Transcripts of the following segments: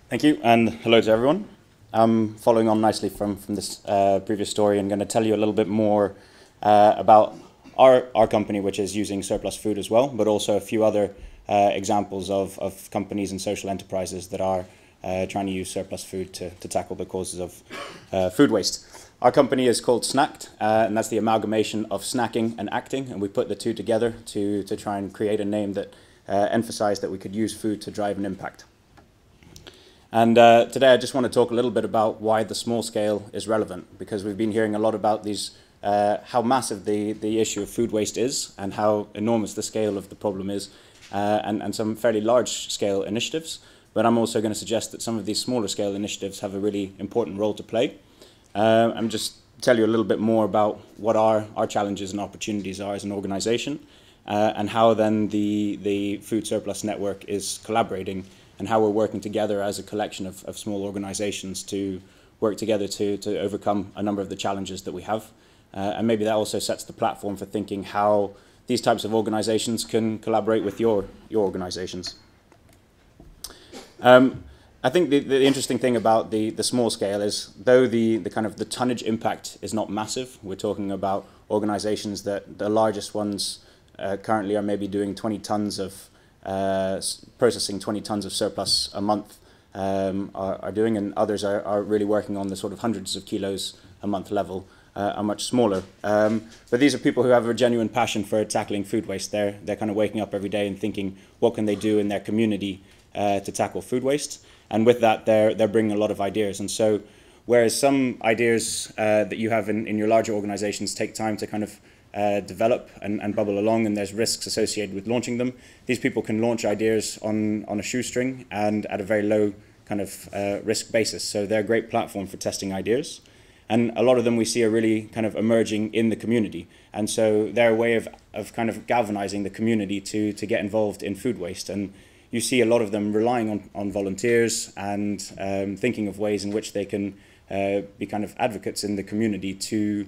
Thank you, and hello to everyone. Following on nicely from this previous story, I'm going to tell you a little bit more about our company, which is using surplus food as well, but also a few other examples of companies and social enterprises that are trying to use surplus food to tackle the causes of food waste. Our company is called Snact, and that's the amalgamation of snacking and acting, and we put the two together to try and create a name that emphasized that we could use food to drive an impact. And today I just want to talk a little bit about why the small scale is relevant, because we've been hearing a lot about these, how massive the issue of food waste is and how enormous the scale of the problem is, and some fairly large scale initiatives. But I'm also going to suggest that some of these smaller scale initiatives have a really important role to play. I'm just tell you a little bit more about what our challenges and opportunities are as an organization, and how then the Food Surplus Network is collaborating, and how we're working together as a collection of small organizations to work together to overcome a number of the challenges that we have. And maybe that also sets the platform for thinking how these types of organizations can collaborate with your organizations. I think the interesting thing about the small scale is, though the kind of the tonnage impact is not massive, we're talking about organizations that the largest ones currently are maybe doing 20 tons of processing 20 tons of surplus a month are doing, and others are really working on the sort of hundreds of kilos a month level, are much smaller. But these are people who have a genuine passion for tackling food waste. They're kind of waking up every day and thinking, what can they do in their community to tackle food waste? And with that, they're bringing a lot of ideas. And so, whereas some ideas that you have in your larger organizations take time to kind of develop and bubble along, and there's risks associated with launching them, these people can launch ideas on a shoestring and at a very low kind of risk basis. So they're a great platform for testing ideas. And a lot of them we see are really kind of emerging in the community. And so they're a way of kind of galvanizing the community to get involved in food waste. And you see a lot of them relying on volunteers and thinking of ways in which they can be kind of advocates in the community to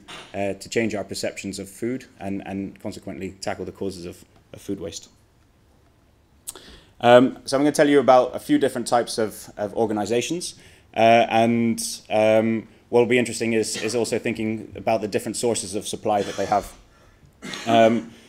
change our perceptions of food and consequently tackle the causes of food waste. So I'm going to tell you about a few different types of organizations, and what will be interesting is also thinking about the different sources of supply that they have.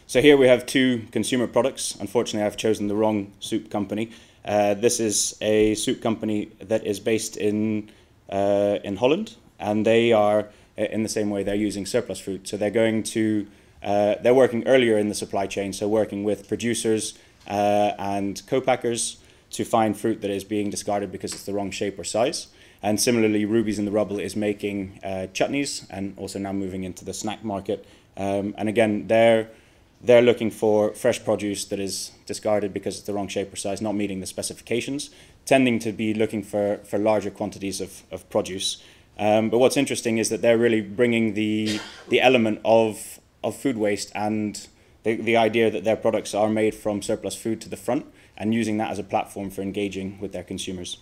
So here we have two consumer products. Unfortunately, I've chosen the wrong soup company. This is a soup company that is based in Holland, and they are in the same way they're using surplus food. So they're working earlier in the supply chain, so working with producers and co-packers to find fruit that is being discarded because it's the wrong shape or size. And similarly, Ruby's in the Rubble is making chutneys and also now moving into the snack market. And again, they're looking for fresh produce that is discarded because it's the wrong shape or size, not meeting the specifications, tending to be looking for larger quantities of produce. But what's interesting is that they're really bringing the element of food waste and the idea that their products are made from surplus food to the front, and using that as a platform for engaging with their consumers.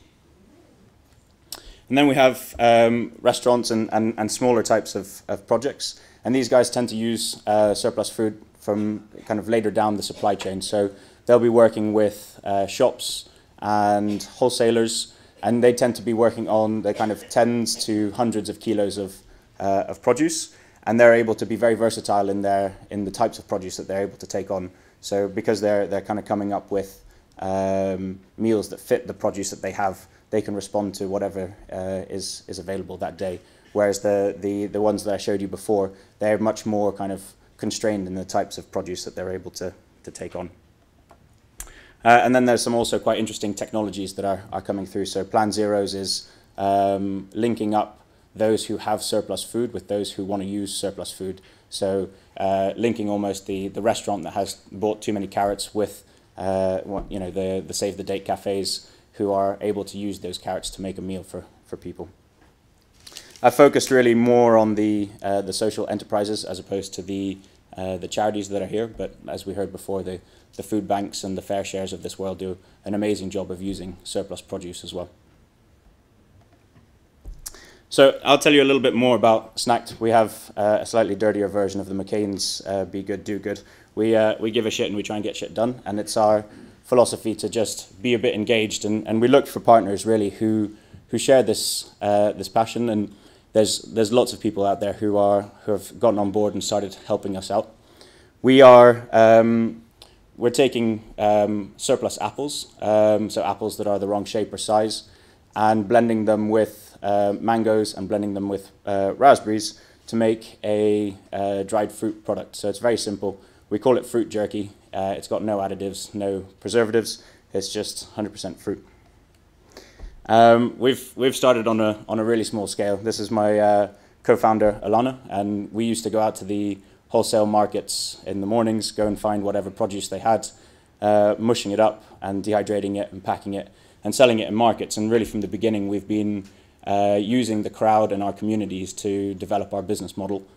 And then we have restaurants and smaller types of projects. And these guys tend to use surplus food from kind of later down the supply chain. So they'll be working with shops and wholesalers, and they tend to be working on the kind of tens to hundreds of kilos of produce. And they're able to be very versatile in the types of produce that they're able to take on. So because they're kind of coming up with meals that fit the produce that they have, they can respond to whatever is available that day. Whereas the ones that I showed you before, they're much more kind of constrained in the types of produce that they're able to take on. And then there's some also quite interesting technologies that are coming through. So Plan Zeros is linking up those who have surplus food with those who want to use surplus food. So linking almost the restaurant that has bought too many carrots with the Save the Date cafes who are able to use those carrots to make a meal for people. I focused really more on the social enterprises as opposed to the charities that are here, but as we heard before, the food banks and the fair shares of this world do an amazing job of using surplus produce as well. So I'll tell you a little bit more about Snact. We have a slightly dirtier version of the McCain's Be Good, Do Good. We give a shit and we try and get shit done, and it's our philosophy to just be a bit engaged, and we looked for partners really who share this this passion. And there's lots of people out there who have gotten on board and started helping us out. We're taking surplus apples, so apples that are the wrong shape or size, and blending them with mangoes and blending them with raspberries to make a dried fruit product. So it's very simple. We call it fruit jerky. It's got no additives, no preservatives. It's just 100% fruit. We've started on a really small scale. This is my co-founder Alana, and we used to go out to the wholesale markets in the mornings, go and find whatever produce they had, mushing it up and dehydrating it and packing it and selling it in markets. And really from the beginning we've been using the crowd and our communities to develop our business model.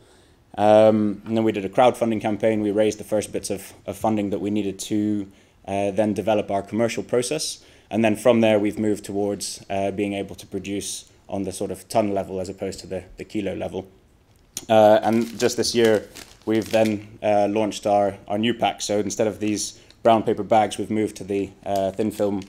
And then we did a crowdfunding campaign. We raised the first bits of funding that we needed to then develop our commercial process. And then from there we've moved towards being able to produce on the sort of ton level as opposed to the kilo level. And just this year we've then launched our new pack. So instead of these brown paper bags, we've moved to the thin film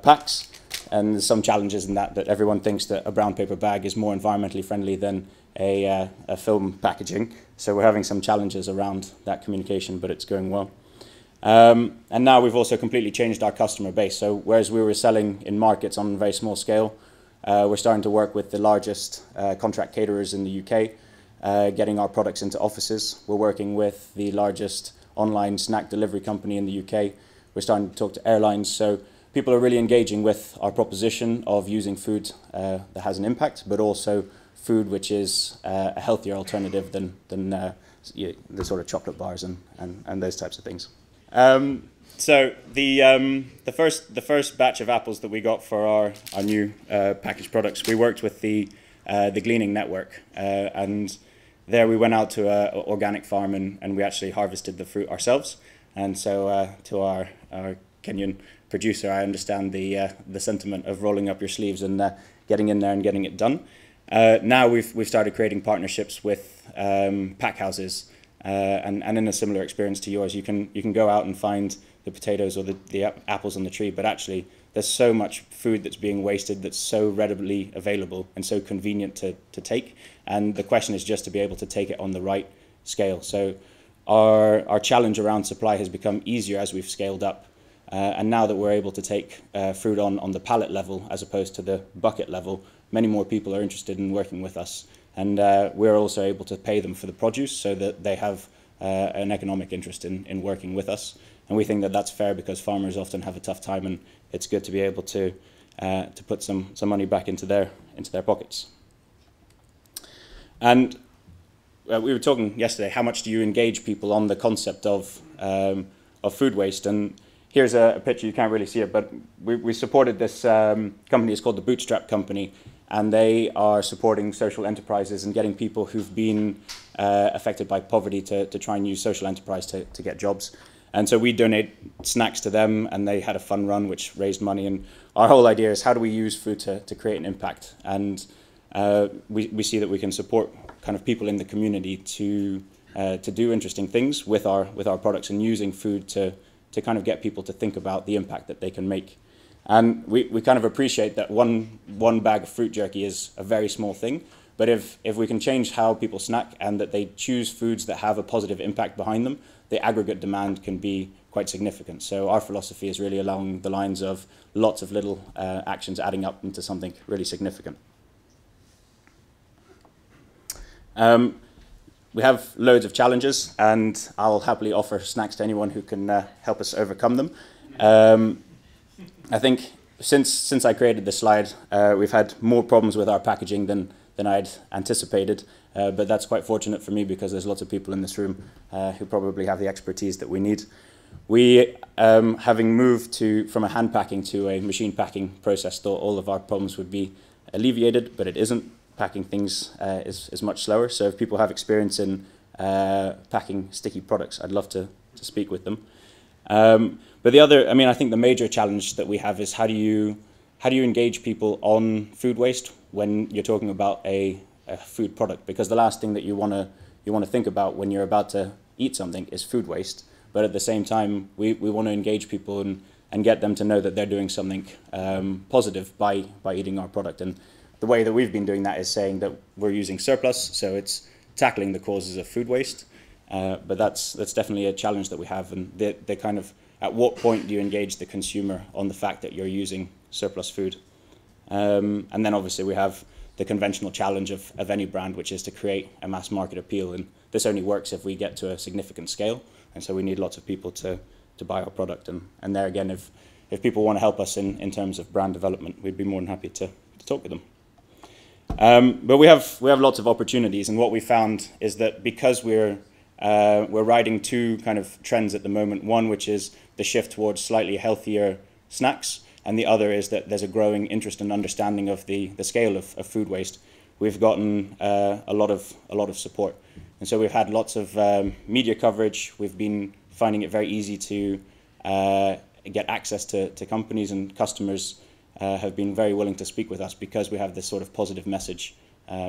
packs. And there's some challenges in that everyone thinks that a brown paper bag is more environmentally friendly than a film packaging. So we're having some challenges around that communication, but it's going well. And now we've also completely changed our customer base. So whereas we were selling in markets on a very small scale, we're starting to work with the largest contract caterers in the UK, getting our products into offices. We're working with the largest online snack delivery company in the UK. We're starting to talk to airlines. So people are really engaging with our proposition of using food that has an impact, but also food which is a healthier alternative than the sort of chocolate bars and those types of things. So the first batch of apples that we got for our new packaged products, we worked with the Gleaning Network, and there we went out to an organic farm and we actually harvested the fruit ourselves. And so to our Kenyan producer, I understand the sentiment of rolling up your sleeves and getting in there and getting it done. Now we've started creating partnerships with pack houses, and in a similar experience to yours, you can go out and find the potatoes or the apples on the tree, but actually there's so much food that's being wasted that's so readily available and so convenient to take, and the question is just to be able to take it on the right scale. So our challenge around supply has become easier as we've scaled up. And now that we're able to take fruit on the pallet level as opposed to the bucket level, many more people are interested in working with us. And we're also able to pay them for the produce so that they have an economic interest in working with us. And we think that that's fair because farmers often have a tough time, and it's good to be able to put some money back into their pockets. And we were talking yesterday, how much do you engage people on the concept of food waste? And here's a picture, you can't really see it, but we supported this company. It's called the Bootstrap Company, and they are supporting social enterprises and getting people who've been affected by poverty to try and use social enterprise to get jobs. And so we donate snacks to them, and they had a fun run which raised money. And our whole idea is how do we use food to create an impact? And we see that we can support kind of people in the community to do interesting things with our products, and using food to kind of get people to think about the impact that they can make. And we kind of appreciate that one bag of fruit jerky is a very small thing, but if we can change how people snack and that they choose foods that have a positive impact behind them, the aggregate demand can be quite significant. So our philosophy is really along the lines of lots of little actions adding up into something really significant. We have loads of challenges, and I'll happily offer snacks to anyone who can help us overcome them. I think since I created this slide, we've had more problems with our packaging than I'd anticipated, but that's quite fortunate for me because there's lots of people in this room who probably have the expertise that we need. We, having moved from a hand packing to a machine packing process, thought all of our problems would be alleviated, but it isn't. Packing things is much slower. So if people have experience in packing sticky products, I'd love to speak with them. But the other, I think the major challenge that we have is how do you engage people on food waste when you're talking about a food product? Because the last thing that you want to think about when you're about to eat something is food waste. But at the same time, we want to engage people and get them to know that they're doing something positive by eating our product. And the way that we've been doing that is saying that we're using surplus, so it's tackling the causes of food waste. But that's definitely a challenge that we have, and they kind of, at what point do you engage the consumer on the fact that you're using surplus food? And then obviously we have the conventional challenge of any brand, which is to create a mass market appeal, and this only works if we get to a significant scale, and so we need lots of people to buy our product. And there again, if people want to help us in terms of brand development, we'd be more than happy to talk with them. But we have lots of opportunities, and what we found is that because we're riding two kind of trends at the moment, one which is the shift towards slightly healthier snacks, and the other is that there's a growing interest and understanding of the scale of food waste. We've gotten a lot of support, and so we've had lots of media coverage. We've been finding it very easy to get access to companies, and customers have been very willing to speak with us because we have this sort of positive message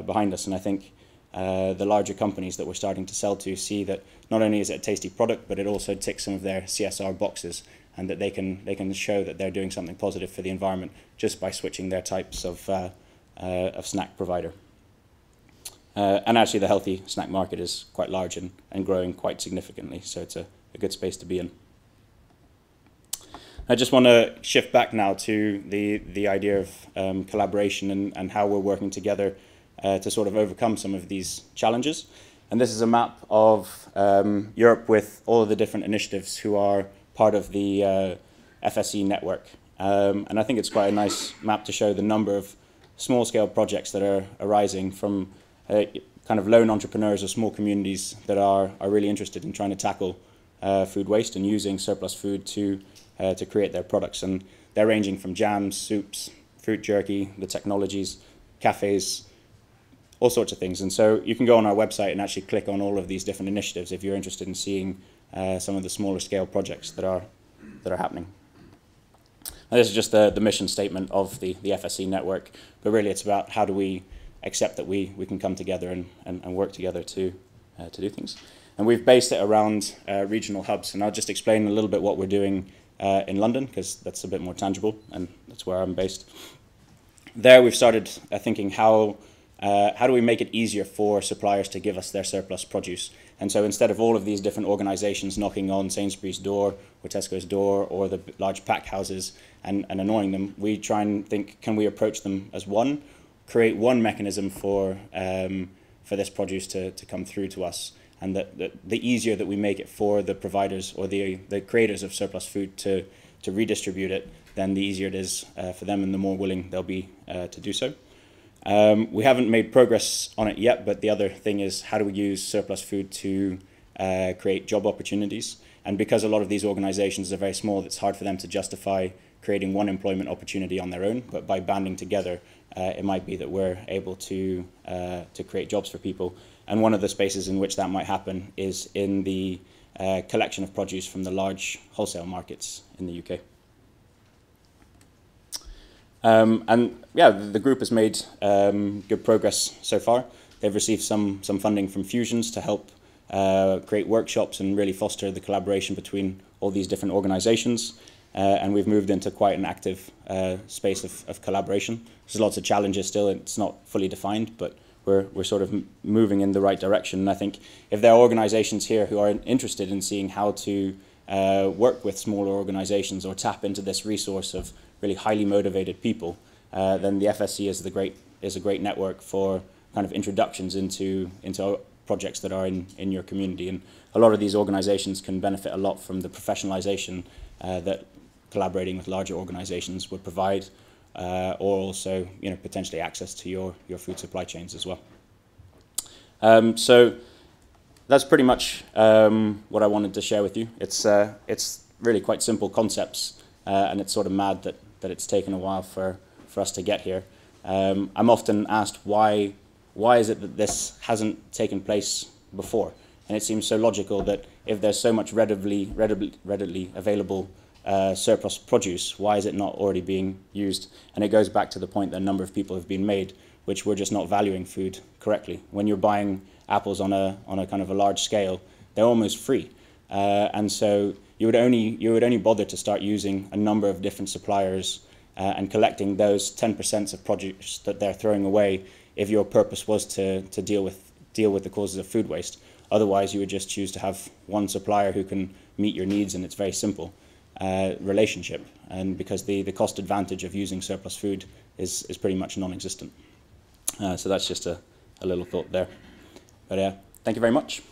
behind us. And I think the larger companies that we're starting to sell to see that not only is it a tasty product, but it also ticks some of their CSR boxes, and that they can show that they're doing something positive for the environment just by switching their types of snack provider. And actually the healthy snack market is quite large and growing quite significantly, so it's a good space to be in. I just want to shift back now to the idea of collaboration and how we're working together to sort of overcome some of these challenges. And this is a map of Europe with all of the different initiatives who are part of the FSE network. And I think it's quite a nice map to show the number of small-scale projects that are arising from kind of lone entrepreneurs or small communities that are really interested in trying to tackle food waste and using surplus food to create their products. And they're ranging from jams, soups, fruit jerky, the technologies, cafes, all sorts of things. And so you can go on our website and actually click on all of these different initiatives if you're interested in seeing some of the smaller scale projects that are happening. And this is just the mission statement of the FSE network, but really it's about how do we accept that we can come together and work together to do things. And we've based it around regional hubs, and I'll just explain a little bit what we're doing in London, because that's a bit more tangible, and that's where I'm based. There we've started thinking how do we make it easier for suppliers to give us their surplus produce. And so instead of all of these different organizations knocking on Sainsbury's door or Tesco's door or the large pack houses and annoying them, we try and think, can we approach them as one, create one mechanism for this produce to come through to us, and that the easier that we make it for the providers or the creators of surplus food to redistribute it, then the easier it is for them and the more willing they'll be to do so. We haven't made progress on it yet, but the other thing is how do we use surplus food to create job opportunities? And because a lot of these organizations are very small, it's hard for them to justify creating one employment opportunity on their own, but by banding together, it might be that we're able to create jobs for people. And one of the spaces in which that might happen is in the collection of produce from the large wholesale markets in the UK. And yeah, the group has made good progress so far. They've received some funding from Fusions to help create workshops and really foster the collaboration between all these different organizations. And we've moved into quite an active space of collaboration. There's lots of challenges still, it's not fully defined, but we're sort of moving in the right direction. And I think if there are organizations here who are interested in seeing how to work with smaller organizations or tap into this resource of really highly motivated people, then the FSC is a great network for kind of introductions into projects that are in your community. And a lot of these organizations can benefit a lot from the professionalization that collaborating with larger organizations would provide, or also potentially access to your food supply chains as well. So that's pretty much what I wanted to share with you. It's really quite simple concepts, and it's sort of mad that it's taken a while for us to get here. I'm often asked why is it that this hasn't taken place before? And it seems so logical that if there's so much readily available surplus produce, why is it not already being used? And it goes back to the point that a number of people have been made, which we're just not valuing food correctly. When you're buying apples on a kind of a large scale, they're almost free. and so you would only bother to start using a number of different suppliers and collecting those 10% of produce that they're throwing away if your purpose was to deal with the causes of food waste. Otherwise, you would just choose to have one supplier who can meet your needs, and it's very simple relationship. And because the cost advantage of using surplus food is pretty much non-existent. So that's just a little thought there. But thank you very much.